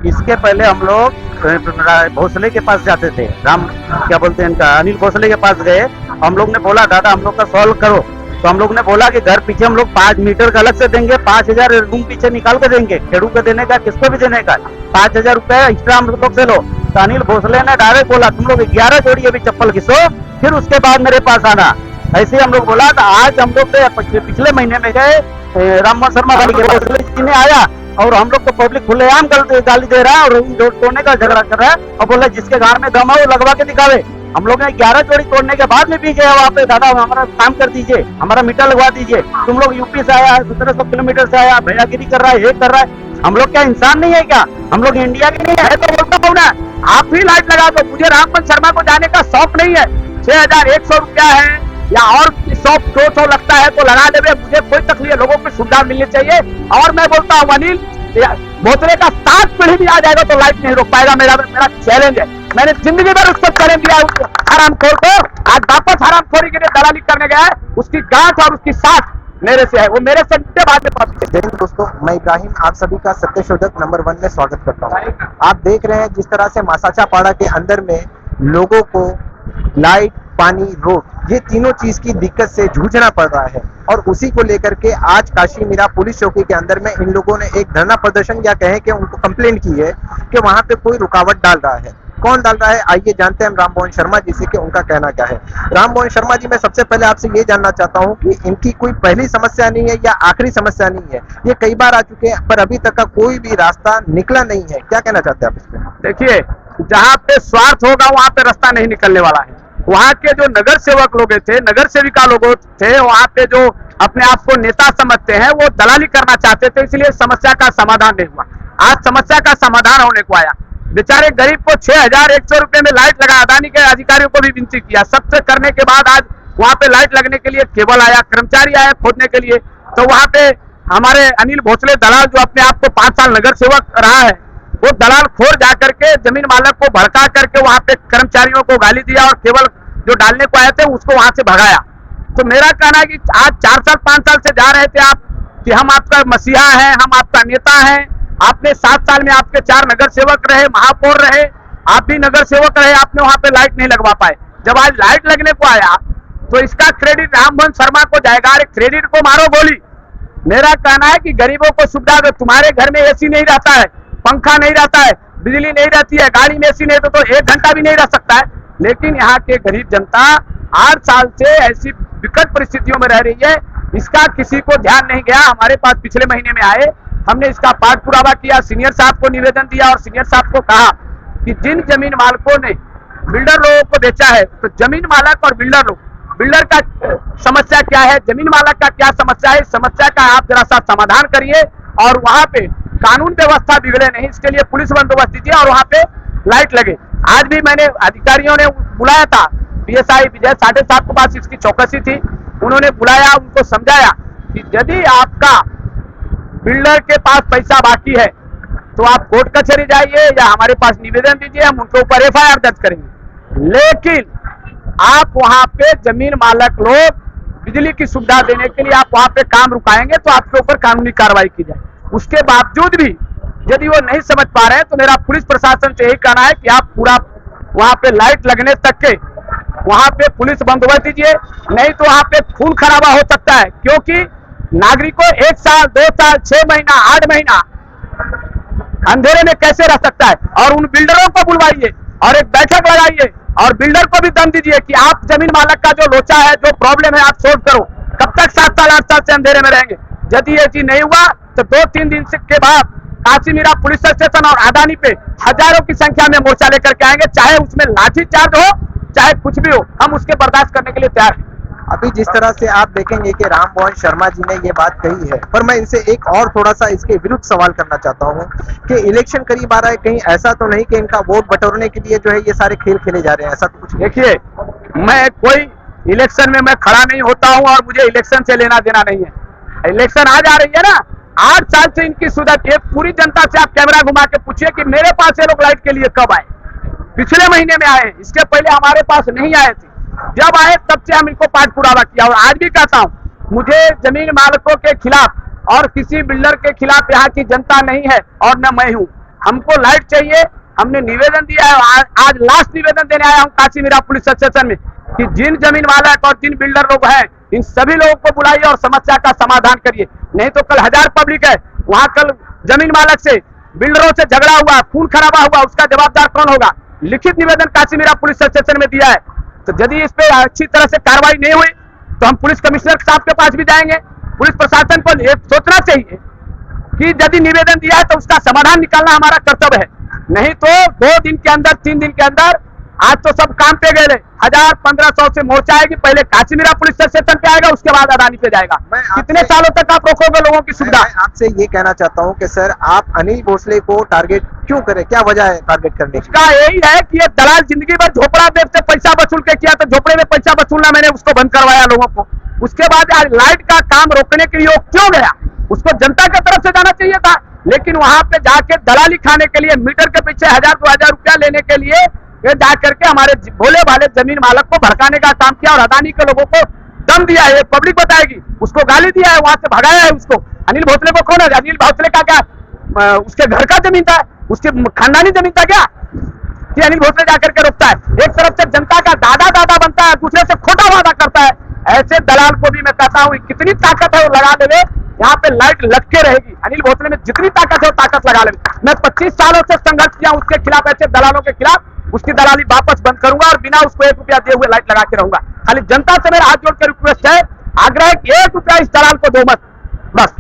इसके पहले हम लोग भोसले के पास जाते थे, राम क्या बोलते हैं इनका, अनिल भोसले के पास गए। हम लोग ने बोला दादा हम लोग का सॉल्व करो, तो हम लोग ने बोला कि घर पीछे हम लोग 5 मीटर का अलग से देंगे, 5,000 रूम पीछे निकाल के देंगे, खेड़ू को देने का, किसको भी देने का, 5,000 रुपए एक्स्ट्रा हम लोग से लो। तो अनिल भोसले ने डायरेक्ट बोला तुम लोग 11 जोड़ी अभी चप्पल घिसो, फिर उसके बाद मेरे पास आना। ऐसे हम लोग बोला। तो आज हम लोग पिछले महीने में गए, राम शर्मा भोसले जी ने आया और हम लोग को पब्लिक खुलेआम गाली दे रहा है और तोड़ने का झगड़ा कर रहा है और बोला जिसके घर में दम है वो लगवा के दिखावे। हम लोग ने 11 जोड़ी तोड़ने के बाद में भी गए वहाँ पे, दादा हमारा काम कर दीजिए, हमारा मीटर लगवा दीजिए, तुम लोग यूपी से आया, 1700 किलोमीटर से आया, भैयागिरी कर रहा है, ये कर रहा है। हम लोग क्या इंसान नहीं है क्या? हम लोग इंडिया के नहीं है? तो बोलता हूँ ना, आप ही लाइट लगा दो। मुझे रामबन शर्मा को जाने का शौक नहीं है। 6,100 रुपया है या और 100-200 लगता है तो लगा देवे, मुझे कोई तकलीफ, लोगों को सुविधा मिलनी चाहिए। और मैं बोलता हूँ अनिल भोसले का 7 पीढ़ी भी आ जाएगा तो लाइट नहीं रोक पाएगा। मेरा चैलेंज है। मैंने जिंदगी भर उसको चैलेंज दिया हरामखोर को। आज वापस हरामखोरी के लिए दलाली करने गया है, उसकी गांठ और उसकी साथ मेरे से है, वो मेरे से बाद में पहुंचे। जय हिंद दोस्तों, मैं इब्राहिम आप सभी का सत्यशोधक नंबर 1 में स्वागत करता हूँ। आप देख रहे हैं जिस तरह से मासाचा पाड़ा के अंदर में लोगों को लाइट, पानी, रोड, ये तीनों चीज की दिक्कत से जूझना पड़ रहा है। और उसी को लेकर के आज काशी मीरा पुलिस चौकी के अंदर में इन लोगों ने एक धरना प्रदर्शन या कहें कि उनको कंप्लेंट की है कि वहां पे कोई रुकावट डाल रहा है। कौन डाल रहा है, आइए जानते हैं हम राममोहन शर्मा जी से कि उनका कहना क्या है। राममोहन शर्मा जी, मैं सबसे पहले आपसे ये जानना चाहता हूँ कि इनकी कोई पहली समस्या नहीं है या आखिरी समस्या नहीं है, ये कई बार आ चुके हैं पर अभी तक का कोई भी रास्ता निकला नहीं है, क्या कहना चाहते हैं आप इसमें? देखिए, जहाँ पे स्वार्थ होगा वहाँ पे रास्ता नहीं निकलने वाला है। वहाँ के जो नगर सेवक लोग थे, नगर सेविका लोग थे, वहाँ पे जो अपने आप को नेता समझते हैं वो दलाली करना चाहते थे, इसलिए समस्या का समाधान नहीं हुआ। आज समस्या का समाधान होने को आया। बेचारे गरीब को 6,100 रुपए में लाइट लगा। अदानी के अधिकारियों को भी विनती किया, सबसे करने के बाद आज वहाँ पे लाइट लगने के लिए केबल आया, कर्मचारी आया खोदने के लिए। तो वहाँ पे हमारे अनिल भोसले दलाल जो अपने आप को 5 साल नगर सेवक रहा है, वो दलाल खोर जा करके जमीन मालक को भड़का करके वहाँ पे कर्मचारियों को गाली दिया और केवल जो डालने को आए थे उसको वहां से भगाया। तो मेरा कहना है कि आज 4 साल 5 साल से जा रहे थे आप कि हम आपका मसीहा हैं, हम आपका नेता हैं। आपने 7 साल में आपके 4 नगर सेवक रहे, महापौर रहे, आप भी नगर सेवक रहे, आपने वहां पे लाइट नहीं लगवा पाए। जब आज लाइट लगने को आया तो इसका क्रेडिट राममोहन शर्मा को जाएगा। अरे क्रेडिट को मारो गोली। मेरा कहना है कि गरीबों को सुविधा दो। तुम्हारे घर में एसी नहीं रहता है, पंखा नहीं रहता है, बिजली नहीं रहती है, गाड़ी में एसी नहीं तो 1 घंटा भी नहीं रह सकता है। लेकिन यहाँ के गरीब जनता 8 साल से ऐसी विकट परिस्थितियों में रह रही है, इसका किसी को ध्यान नहीं गया। हमारे पास पिछले महीने में आए, हमने इसका पाठ पुरावा किया, सीनियर साहब को निवेदन दिया और सीनियर साहब को कहा कि जिन जमीन मालकों ने बिल्डर लोगों को बेचा है, तो जमीन मालक और बिल्डर लोग, बिल्डर का समस्या क्या है, जमीन मालक का क्या समस्या है, इस समस्या का आप जरा सा समाधान करिए और वहां पे कानून व्यवस्था बिगड़े नहीं, इसके लिए पुलिस बंदोबस्त दीजिए और वहां पे लाइट लगे। आज भी मैंने अधिकारियों ने बुलाया था, पीएसआई विजय साढ़े साहब के पास इसकी चौकसी थी, उन्होंने बुलाया, उनको समझाया कि यदि आपका बिल्डर के पास पैसा बाकी है तो आप कोर्ट कचहरी जाइए या हमारे पास निवेदन दीजिए, हम उनके ऊपर एफआईआर दर्ज करेंगे। लेकिन आप वहां पे जमीन मालक लोग बिजली की सुविधा देने के लिए आप वहां पे काम रुकाएंगे तो आपके ऊपर कानूनी कार्रवाई की जाए। उसके बावजूद भी यदि वो नहीं समझ पा रहे हैं तो मेरा पुलिस प्रशासन से यही कहना है कि आप पूरा वहां पे लाइट लगने तक के वहां पे पुलिस बंदोबस्त दीजिए, नहीं तो वहां पे खून खराबा हो सकता है। क्योंकि नागरिकों 1 साल 2 साल 6 महीना 8 महीना अंधेरे में कैसे रह सकता है। और उन बिल्डरों को बुलवाइए और एक बैठक लगाइए और बिल्डर को भी दम दीजिए कि आप जमीन मालक का जो लोचा है, जो प्रॉब्लम है, आप सोल्व करो। कब तक 7 साल 8 साल से अंधेरे में रहेंगे? यदि ये चीज नहीं हुआ तो 2-3 दिन के बाद काशी मीरा पुलिस स्टेशन और अदानी पे हजारों की संख्या में मोर्चा लेकर के आएंगे, चाहे उसमें लाठी चार्ज हो, चाहे कुछ भी हो, हम उसके बर्दाश्त करने के लिए तैयार हैं। अभी जिस तरह से आप देखेंगे कि राममोहन शर्मा जी ने ये बात कही है, पर मैं इनसे एक और थोड़ा सा इसके विरुद्ध सवाल करना चाहता हूँ कि इलेक्शन करीब आ रहा है, कहीं ऐसा तो नहीं कि इनका वोट बटोरने के लिए जो है ये सारे खेल खेले जा रहे हैं? ऐसा तो कुछ देखिए, मैं कोई इलेक्शन में मैं खड़ा नहीं होता हूँ और मुझे इलेक्शन से लेना देना नहीं है। इलेक्शन आ जा रही है ना, 8 साल से इनकी सुधर, एक पूरी जनता से आप कैमरा घुमा के पूछिए कि मेरे पास ये लोग लाइट के लिए कब आए। पिछले महीने में आए, इसके पहले हमारे पास नहीं आए थे। जब आए तब से हम इनको पाठ पुरावा किया और आज भी कहता हूँ, मुझे जमीन मालकों के खिलाफ और किसी बिल्डर के खिलाफ यहाँ की जनता नहीं है और न मैं हूँ। हमको लाइट चाहिए। हमने निवेदन दिया है, आज लास्ट निवेदन देने आया हूँ काशीमीरा पुलिस स्टेशन में कि जिन जमीन मालक और जिन बिल्डर लोग हैं इन सभी लोगों को बुलाइए और समस्या का समाधान करिए, नहीं तो कल हजार पब्लिक है वहां, कल जमीन मालक से बिल्डरों से झगड़ा हुआ, खून खराबा हुआ, उसका जवाबदार कौन होगा? लिखित निवेदन काशीमीरा पुलिस स्टेशन में दिया है। तो यदि इस पे अच्छी तरह से कार्रवाई नहीं हुई तो हम पुलिस कमिश्नर साहब के पास भी जाएंगे। पुलिस प्रशासन को ये सोचना चाहिए कि यदि निवेदन दिया है तो उसका समाधान निकालना हमारा कर्तव्य है, नहीं तो 2 दिन के अंदर 3 दिन के अंदर, आज तो सब काम पे गए, 1000-1500 से मोर्चा आएगी, पहले काशीमीरा पुलिस स्टेशन पे आएगा, उसके बाद अदानी पे जाएगा। कितने सालों तक आप रोकोगे लोगों की सुविधा? मैं आपसे ये कहना चाहता हूँ कि सर आप अनिल भोसले को टारगेट क्यों करें, क्या वजह है टारगेट करने की? इसका यही है कि ये दलाल जिंदगी भर झोपड़ा देव से पैसा वसूल के किया, तो झोपड़े में पैसा वसूलना मैंने उसको बंद करवाया लोगों को। उसके बाद आज लाइट का काम रोकने के लिए वो क्यों गया? उसको जनता की तरफ से जाना चाहिए था, लेकिन वहां पे जाके दलाली खाने के लिए, मीटर के पीछे 1000-2000 रुपया लेने के लिए ये जा करके हमारे भोले भाले जमीन मालक को भड़काने का काम किया और अदानी के लोगों को दम दिया है। पब्लिक बताएगी, उसको गाली दिया है, वहां से भगाया है उसको। अनिल भोसले को कौन है? अनिल भोसले का क्या उसके घर का जमीन था, उसके खानदानी जमीन था क्या कि अनिल भोसले जाकर के रोकता है? एक तरफ से जनता का दादा बनता है, दूसरे से खोटा वादा करता है। ऐसे दलाल को भी मैं कहता हूँ कितनी ताकत है वो लगा देवे, यहाँ पे लाइट लटके रहेगी। अनिल भोसले में जितनी ताकत है वो ताकत लगा ले। मैं 25 सालों से संघर्ष किया उसके खिलाफ, ऐसे दलालों के खिलाफ। उसकी दलाली वापस बंद करूंगा और बिना उसको 1 रुपया दिए हुए लाइट लगा के रहूंगा। खाली जनता से मेरा हाथ जोड़ के रिक्वेस्ट है, आग्रह है कि 1 रुपया इस दलाल को दो मत, बस।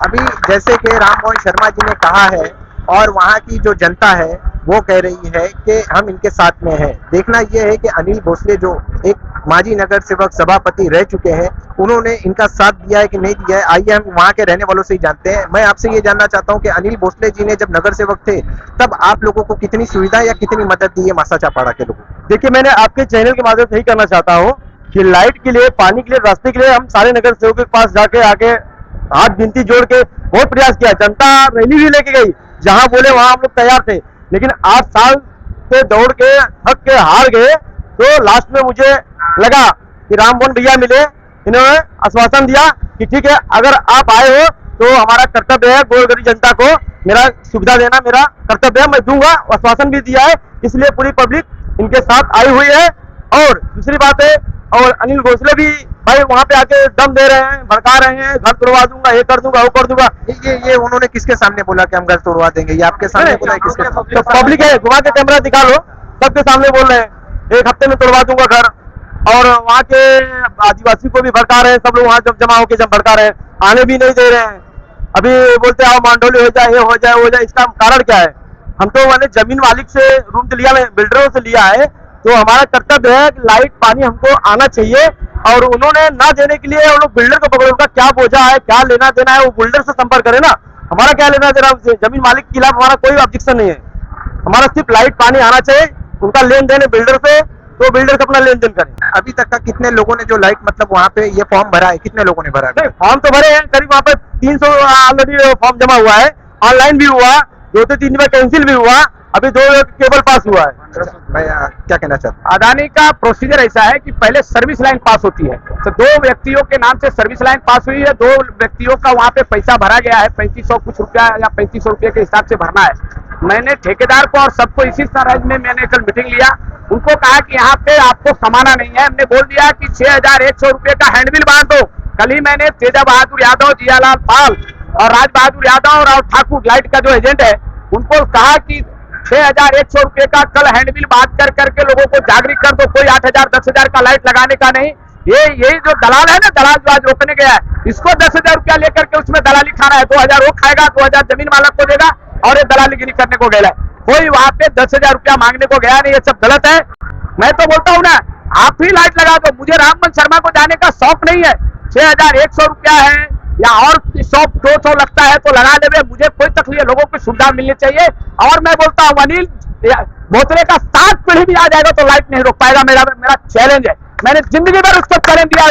अभी जैसे कि राम मोहन शर्मा जी ने कहा है और वहाँ की जो जनता है वो कह रही है कि हम इनके साथ में हैं। देखना यह है कि अनिल भोसले जो एक माजी नगर सेवक सभापति रह चुके हैं, उन्होंने इनका साथ दिया है कि नहीं दिया है, आइए हम वहाँ के रहने वालों से ही जानते हैं। मैं आपसे ये जानना चाहता हूँ कि अनिल भोसले जी ने जब नगर सेवक थे तब आप लोगों को कितनी सुविधा या कितनी मदद दी है मासाचापाड़ा के लोगों को? देखिए, मैंने आपके चैनल के माध्यम से यही करना चाहता हूँ कि लाइट के लिए, पानी के लिए, रास्ते के लिए हम सारे नगर सेवकों के पास जाके आके हाथ गिनती जोड़ के बहुत प्रयास किया। जनता रैली भी लेके गई, जहां बोले वहां हम लोग तैयार थे, लेकिन 8 साल से दौड़ के थक के हार गए। तो लास्ट में मुझे लगा कि राम मोहन भैया मिले, इन्होंने आश्वासन दिया कि ठीक है, अगर आप आए हो तो हमारा कर्तव्य है गोर गरीब जनता को मेरा सुविधा देना, मेरा कर्तव्य है, मैं दूंगा। आश्वासन भी दिया है, इसलिए पूरी पब्लिक इनके साथ आई हुई है। और दूसरी बात है, और अनिल भोसले भी भाई वहां पे आके दम दे रहे हैं, भड़का रहे हैं, घर तोड़वा दूंगा, ये कर दूंगा, वो कर दूंगा। ये उन्होंने किसके सामने बोला कि हम घर तोड़वा देंगे? ये आपके सामने बोला है? किसके सामने? तो पब्लिक है, घुमा के कैमरा दिखा लो, सबके सामने बोल रहे हैं 1 हफ्ते में तोड़वा दूंगा घर। और वहाँ के आदिवासी को भी भड़का रहे हैं, सब लोग वहाँ जब जमा होकर जब भड़का रहे हैं, आने भी नहीं दे रहे हैं। अभी बोलते आओ मांडोली हो जाए, ये हो जाए, वो जाए। इसका कारण क्या है? हम तो मैंने जमीन मालिक से रूम तो लिया, बिल्डरों से लिया है, तो हमारा कर्तव्य है कि लाइट पानी हमको आना चाहिए। और उन्होंने ना देने के लिए वो लोग बिल्डर को पकड़ो, उनका क्या बोझा है, क्या लेना देना है, वो बिल्डर से संपर्क करे ना, हमारा क्या लेना देना उनसे? जमीन मालिक के खिलाफ हमारा कोई ऑब्जेक्शन नहीं है, हमारा सिर्फ लाइट पानी आना चाहिए। उनका लेन देन है बिल्डर से, तो बिल्डर से अपना लेन देन करें। अभी तक का कितने लोगों ने जो लाइट मतलब वहाँ पे ये फॉर्म भरा है, कितने लोगों ने भरा है? नहीं, फॉर्म तो भरे हैं, करीब वहाँ पे 300 ऑलरेडी फॉर्म जमा हुआ है, ऑनलाइन भी हुआ, 2 से 3 बार कैंसिल भी हुआ, अभी 2 केबल पास हुआ है। मैं क्या कहना चाहता हूँ, अदानी का प्रोसीजर ऐसा है कि पहले सर्विस लाइन पास होती है, तो 2 व्यक्तियों के नाम से सर्विस लाइन पास हुई है, 2 व्यक्तियों का वहां पे पैसा भरा गया है, 3500 कुछ रुपया या 3500 रुपये के हिसाब से भरना है। मैंने ठेकेदार को और सबको इसी तरह में मैंने कल मीटिंग लिया, उनको कहा कि यहाँ पे आपको समाना नहीं है। हमने बोल दिया कि 6100 रुपये का हैंडबिल बांध दो। कल ही मैंने तेजा बहादुर यादव, जियालाल पाल और राज बहादुर यादव और राव ठाकुर लाइट का जो एजेंट है, उनको कहा कि 6100 रुपये का कल हैंडबिल बांध कर करके लोगों को जागरूक कर दो, कोई 8000 10,000 का लाइट लगाने का नहीं। यही जो दलाल है ना, दलाल जो आज रोकने गया है, इसको 10,000 रुपया लेकर के उसमें दलाली खाना है, 2000 वो खाएगा, 2000 जमीन मालक को देगा और ये दलाली गिरी करने को गया है। कोई वहां पे 10,000 रुपया मांगने को गया नहीं, ये सब गलत है। मैं तो बोलता हूँ ना, आप ही लाइट लगा दो, मुझे राममन शर्मा को जाने का शौक नहीं है। 6100 रुपया है या और 100-200 लगता है तो लगा देवे, मुझे कोई तकलीफ, लोगों को सुविधा मिलनी चाहिए। और मैं बोलता हूँ अनिल भोसले का 7 पीढ़ी भी आ जाएगा तो लाइट नहीं रोक पाएगा, मेरा चैलेंज है। मैंने जिंदगी भर उसको चैलेंज दिया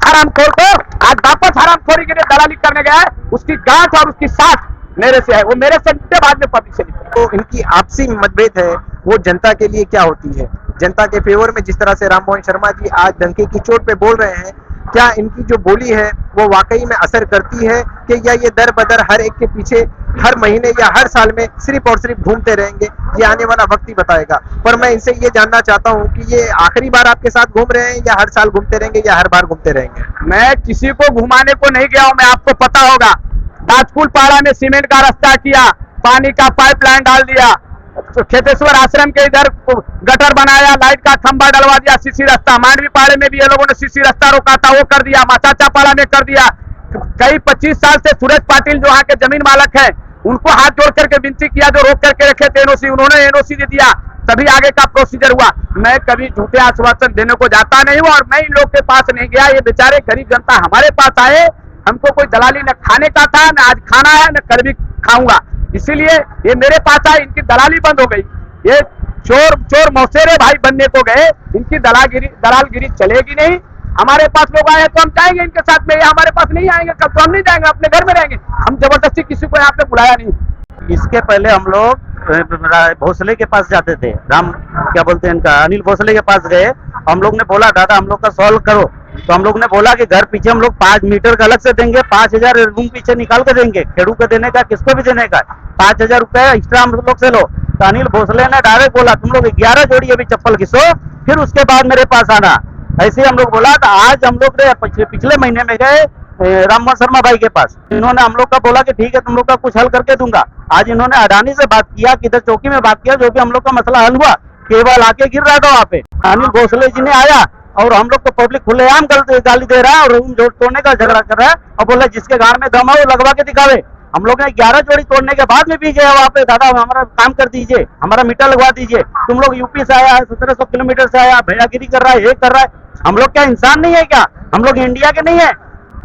हरामखोर को, आज वापस हरामखोरी के लिए दलाली करने गया है, उसकी गांठ और उसकी साथ मेरे से है, वो मेरे से बाद में पब्लिक से नहीं। तो इनकी आपसी मतभेद है वो जनता के लिए क्या होती है? जनता के फेवर में जिस तरह से राम मोहन शर्मा जी आज डंके की चोट पे बोल रहे हैं, क्या इनकी जो बोली है वो वाकई में असर करती है कि या ये दर बदर हर एक के पीछे हर महीने या हर साल में सिर्फ और सिर्फ घूमते रहेंगे? ये आने वाला वक्त ही बताएगा। पर मैं इनसे ये जानना चाहता हूँ कि ये आखिरी बार आपके साथ घूम रहे हैं या हर साल घूमते रहेंगे या हर बार घूमते रहेंगे? मैं किसी को घुमाने को नहीं गया हूं, मैं आपको पता होगा। दाजपुर पाड़ा में सीमेंट का रास्ता किया, पानी का पाइपलाइन डाल दिया, खेतेश्वर आश्रम के इधर गटर बनाया, लाइट का खंभा डलवा दिया, सीसी रास्ता। मांडवी पाड़े में भी ये लोगों ने सीसी रास्ता रोका था, वो कर दिया। माचाचा पाड़ा में कर दिया। कई 25 साल से सुरेश पाटिल जो वहां के जमीन मालक है, उनको हाथ जोड़ करके विनती किया, जो रोक करके रखे थे एनओसी, उन्होंने एनओसी दे दिया, तभी आगे का प्रोसीजर हुआ। मैं कभी झूठे आश्वासन देने को जाता नहीं हूं और मैं इन लोग के पास नहीं गया। ये बेचारे गरीब जनता हमारे पास आए, हमको कोई दलाली न खाने का था, न आज खाना है, न कल भी खाऊंगा, इसीलिए ये मेरे पास आए। इनकी दलाली बंद हो गई। ये चोर मौसेरे भाई बनने को गए, इनकी दलालगिरी चलेगी नहीं। हमारे पास लोग आए तो हम जाएंगे इनके साथ में, ये हमारे पास नहीं आएंगे कल तो हम नहीं जाएंगे, अपने घर में रहेंगे। हम जबरदस्ती किसी को यहाँ पे बुलाया नहीं। इसके पहले हम लोग भोसले के पास जाते थे, राम क्या बोलते हैं इनका, अनिल भोसले के पास गए। हम लोग ने बोला दादा हम लोग का सॉल्व करो, तो हम लोग ने बोला कि घर पीछे हम लोग 5 मीटर का अलग से देंगे, 5000 रूम पीछे निकाल के देंगे, खेड़ू को देने का, किसको भी देने का, 5000 रुपए एक्स्ट्रा हम लोग से लो। तो अनिल भोसले ने डायरेक्ट बोला तुम लोग 11 जोड़ी अभी चप्पल घिसो, फिर उसके बाद मेरे पास आना। ऐसे हम लोग बोला। तो आज हम लोग पिछले महीने में गए राममोहन शर्मा भाई के पास, इन्होंने हम लोग का बोला कि ठीक है तुम लोग का कुछ हल करके दूंगा। आज इन्होंने अडानी से बात किया, किधर चौकी में बात किया, जो भी हम लोग का मसला हल हुआ, केवल आके गिर रहा था वहाँ पे। अनिल भोसले जी ने आया और हम लोग को पब्लिक खुलेआम गाली दे रहा है और रूम जोड़ तोड़ने का झगड़ा कर रहा है और बोला जिसके गाड़ में दम है वो लगवा के दिखावे। हम लोग ने 11 जोड़ी तोड़ने के बाद में भी गया वहाँ पे, दादा हमारा काम कर दीजिए, हमारा मीटर लगवा दीजिए। तुम लोग यूपी से आया है, 1700 किलोमीटर से आया, भैयागिरी कर रहा है, ये कर रहा है। हम लोग क्या इंसान नहीं है क्या? हम लोग इंडिया के नहीं है?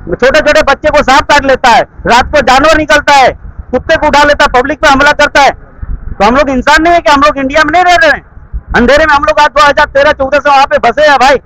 छोटे छोटे बच्चे को सांप काट लेता है, रात को जानवर निकलता है, कुत्ते को उठा लेता है, पब्लिक पे हमला करता है। तो हम लोग इंसान नहीं है कि हम लोग इंडिया में नहीं रह रहे हैं? अंधेरे में हम लोग आज 2013-14 से वहाँ पे बसे हैं भाई।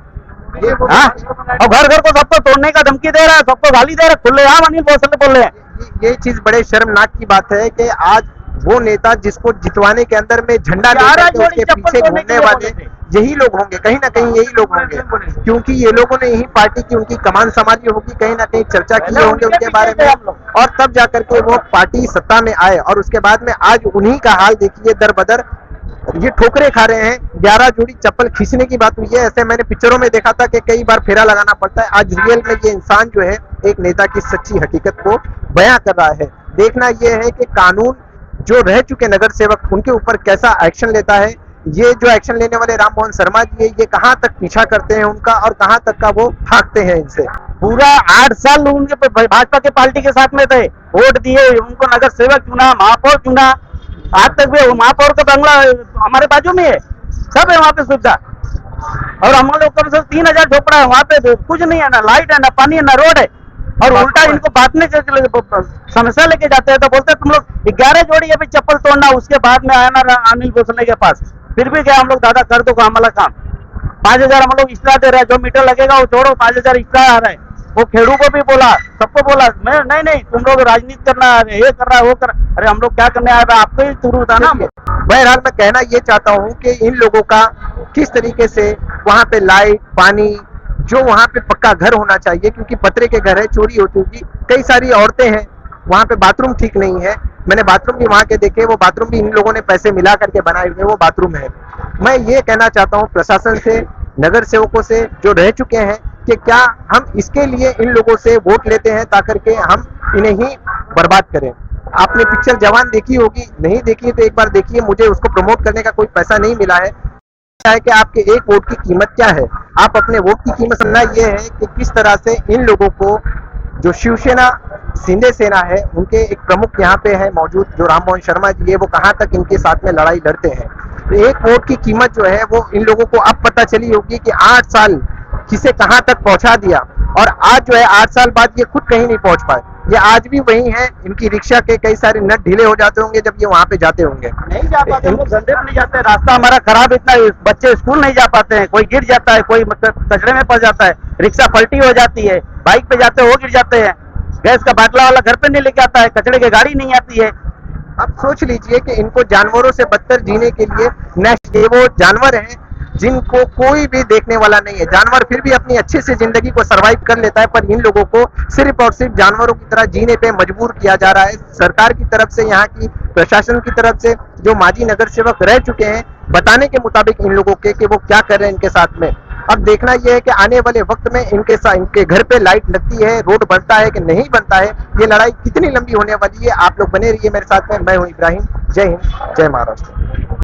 हाँ, और घर घर को सबको तोड़ने का धमकी दे रहा है, सबको गाली दे रहा है, खुलेआम अनिल भोसले बोल रहे हैं। ये चीज बड़े शर्मनाक की बात है कि आज वो नेता जिसको जितवाने के अंदर में झंडा लेकर के उसके पीछे घूमने वाले यही लोग होंगे, कहीं ना कहीं यही लोग होंगे, क्योंकि ये लोगों ने यही पार्टी की उनकी कमान संभाली होगी, कहीं ना कहीं चर्चा की होंगे उनके बारे में, और तब जाकर के वो पार्टी सत्ता में आए। और उसके बाद में आज उन्हीं का हाल देखिए, दर बदर ये ठोकरे खा रहे हैं। 11 जोड़ी चप्पल खींचने की बात हुई है, ऐसे मैंने पिक्चरों में देखा था कि कई बार फेरा लगाना पड़ता है। आज रियल में ये इंसान जो है एक नेता की सच्ची हकीकत को बयां कर रहा है। देखना यह है कि कानून जो रह चुके नगर सेवक उनके ऊपर कैसा एक्शन लेता है। ये जो एक्शन लेने वाले राममोहन शर्मा जी है, ये कहां तक पीछा करते हैं उनका और कहां तक का वो भागते हैं इनसे। पूरा 8 साल उनके भाजपा के पार्टी के साथ में थे, वोट दिए, उनको नगर सेवक चुना, महापौर चुना, आज तक भी महापौर का बंगला हमारे बाजू में है, सब है वहाँ पे सुविधा। और हम लोग कम से 3000 झोपड़ा है वहाँ पे, कुछ नहीं है, ना लाइट है, ना पानी है, ना रोड है। और उल्टा इनको बांटने के समस्या लेके जाते हैं तो बोलते हैं तुम लोग 11 जोड़ी अभी चप्पल तोड़ना, उसके बाद में आया ना अनिल भोसले के पास। फिर भी क्या हम लोग दादा कर दो हमारा काम, 5000 हम लोग एक्स्ट्रा दे रहे हैं, जो मीटर लगेगा वो छोड़ो, 5000 एक्स्ट्रा आ रहा है। वो खेड़ू को भी बोला, सबको बोला, मैं नहीं तुम लोग राजनीति करना है, ये कर रहा है, वो कर, अरे हम लोग क्या करने आए, आपको ही शुरू था ना। बहरहाल मैं कहना ये चाहता हूँ कि इन लोगों का किस तरीके से वहाँ पे लाइट, पानी, जो वहाँ पे पक्का घर होना चाहिए, क्योंकि पतरे के घर है, चोरी होती होगी। कई सारी औरतें हैं वहाँ पे, बाथरूम ठीक नहीं है, मैंने बाथरूम भी वहाँ के देखे, वो बाथरूम भी इन लोगों ने पैसे मिला करके बनाए हुए वो बाथरूम है। मैं ये कहना चाहता हूँ प्रशासन से, नगर सेवकों से जो रह चुके हैं, कि क्या हम इसके लिए इन लोगों से वोट लेते हैं ताकि के हम इन्हें ही बर्बाद करें। आपने पिक्चर जवान देखी होगी, नहीं देखी तो एक बार देखिए, मुझे उसको प्रमोट करने का कोई पैसा नहीं मिला है कि आपके एक वोट की कीमत क्या है। आप अपने वोट की कीमत समझना ये है कि किस तरह से इन लोगों को, जो शिवसेना शिंदे सेना है, उनके एक प्रमुख यहाँ पे है मौजूद जो राममोहन शर्मा जी है, वो कहाँ तक इनके साथ में लड़ाई लड़ते हैं। तो एक वोट की कीमत जो है वो इन लोगों को अब पता चली होगी कि 8 साल किसे कहां तक पहुंचा दिया, और आज जो है 8 साल बाद ये खुद कहीं नहीं पहुंच पाए। ये आज भी वही है, इनकी रिक्शा के कई सारे नट ढीले हो जाते होंगे जब ये वहां पे जाते होंगे। नहीं जा पाते, हम लोग धंधे में नहीं जाते, रास्ता हमारा खराब इतना, बच्चे स्कूल नहीं जा पाते हैं, कोई गिर जाता है, कोई कचड़े में पड़ जाता है, रिक्शा पलटी हो जाती है, बाइक पे जाते हैं वो गिर जाते हैं, गैस का बाटला वाला घर पे नहीं लेके आता है, कचड़े की गाड़ी नहीं आती है। अब सोच लीजिए कि इनको जानवरों से बदतर जीने के लिए नेक्स्ट, ये वो जानवर हैं जिनको कोई भी देखने वाला नहीं है। जानवर फिर भी अपनी अच्छे से जिंदगी को सरवाइव कर लेता है, पर इन लोगों को सिर्फ और सिर्फ जानवरों की तरह जीने पे मजबूर किया जा रहा है। सरकार की तरफ से, यहाँ की प्रशासन की तरफ से, जो माजी नगर सेवक रह चुके हैं, बताने के मुताबिक इन लोगों के कि वो क्या कर रहे हैं इनके साथ में। अब देखना यह है कि आने वाले वक्त में इनके घर पे लाइट लगती है, रोड बनता है कि नहीं बनता है, ये लड़ाई कितनी लंबी होने वाली है। आप लोग बने रहिए मेरे साथ में। मैं हूं इब्राहिम। जय हिंद, जय महाराष्ट्र।